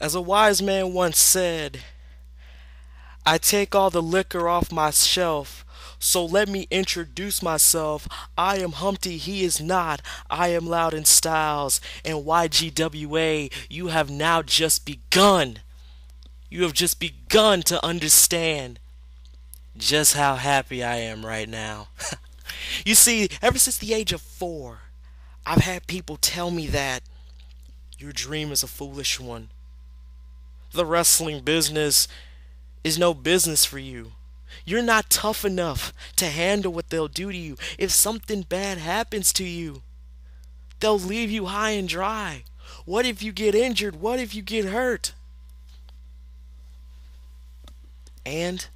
As a wise man once said, I take all the liquor off my shelf. So let me introduce myself. I am Humpty, he is not. I am Louden Styles and YGWA. You have now just begun. You have just begun to understand just how happy I am right now. You see, ever since the age of 4, I've had people tell me that your dream is a foolish one. The wrestling business is no business for you. You're not tough enough to handle what they'll do to you. If something bad happens to you, they'll leave you high and dry. What if you get injured? What if you get hurt? And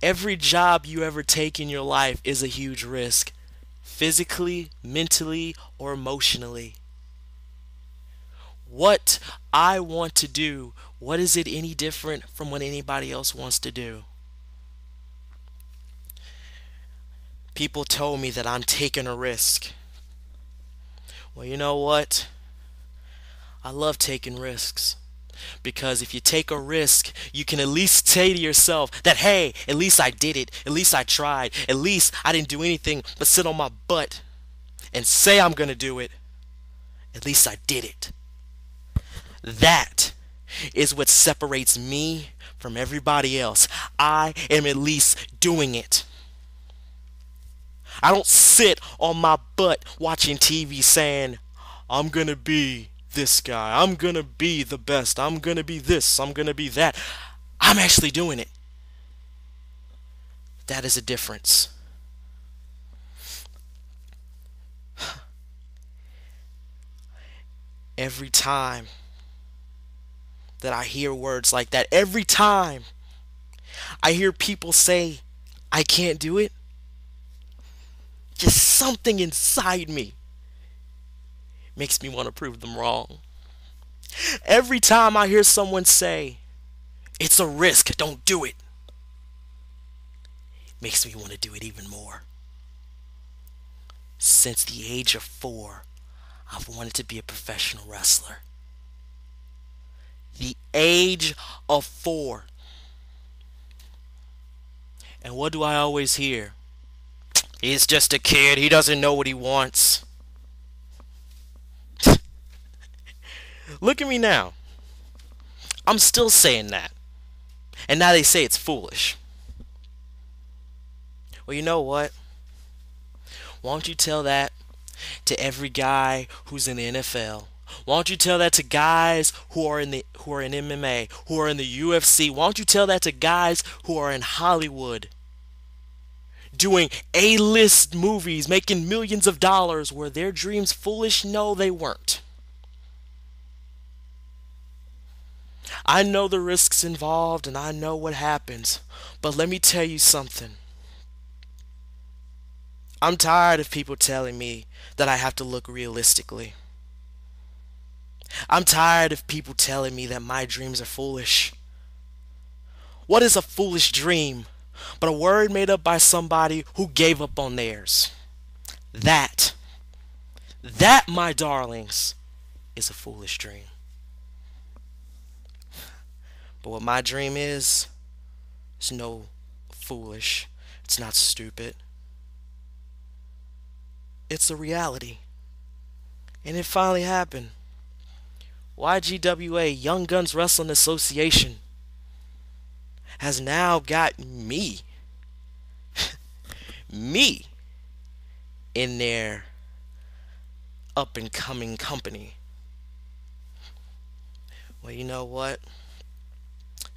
every job you ever take in your life is a huge risk, physically, mentally, or emotionally. What I want to do, what is it any different from what anybody else wants to do? People told me that I'm taking a risk. Well, you know what? I love taking risks. Because if you take a risk, you can at least say to yourself that, hey, at least I did it. At least I tried. At least I didn't do anything but sit on my butt and say I'm going to do it. At least I did it. That is what separates me from everybody else. I am at least doing it. I don't sit on my butt watching TV saying, I'm going to be this guy. I'm going to be the best. I'm going to be this. I'm going to be that. I'm actually doing it. That is a difference. Every time that I hear words like that, every time I hear people say, I can't do it, just something inside me makes me want to prove them wrong. Every time I hear someone say, it's a risk, don't do it, makes me want to do it even more. Since the age of 4, I've wanted to be a professional wrestler. The age of 4. And what do I always hear? He's just a kid. He doesn't know what he wants. Look at me now. I'm still saying that. And now they say it's foolish. Well, you know what? Why don't you tell that to every guy who's in the NFL? Why don't you tell that to guys who are in MMA, who are in the UFC? Why don't you tell that to guys who are in Hollywood, doing A-list movies, making millions of dollars? Were their dreams foolish? No, they weren't. I know the risks involved and I know what happens, but let me tell you something. I'm tired of people telling me that I have to look realistically. I'm tired of people telling me that my dreams are foolish. What is a foolish dream but a word made up by somebody who gave up on theirs? That, my darlings, is a foolish dream. But what my dream is no foolish. It's not stupid. It's a reality. And it finally happened. YGWA, Young Guns Wrestling Association, has now got me in their up and coming company. Well, you know what?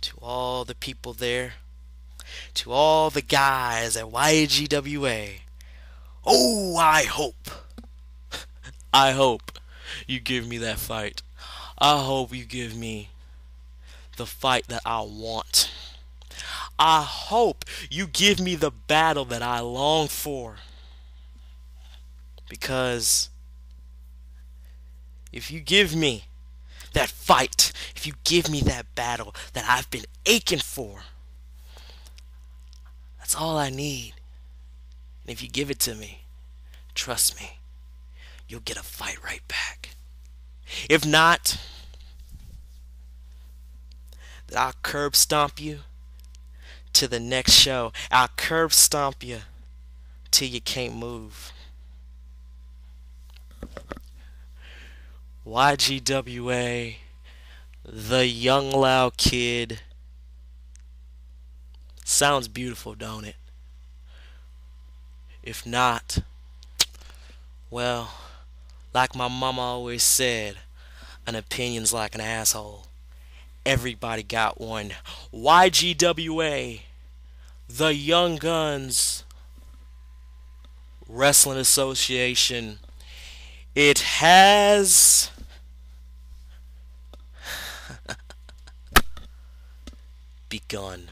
To all the people there, to all the guys at YGWA, oh, I hope you give me that fight. I hope you give me the fight that I want. I hope you give me the battle that I long for. Because if you give me that fight, if you give me that battle that I've been aching for, that's all I need. And if you give it to me, trust me, you'll get a fight right back. If not, I'll curb stomp you to the next show. I'll curb stomp you till you can't move. YGWA, the young loud kid. Sounds beautiful, don't it? If not, well, like my mama always said, an opinion's like an asshole. Everybody got one. YGWA, the Young Guns Wrestling Association. It has begun.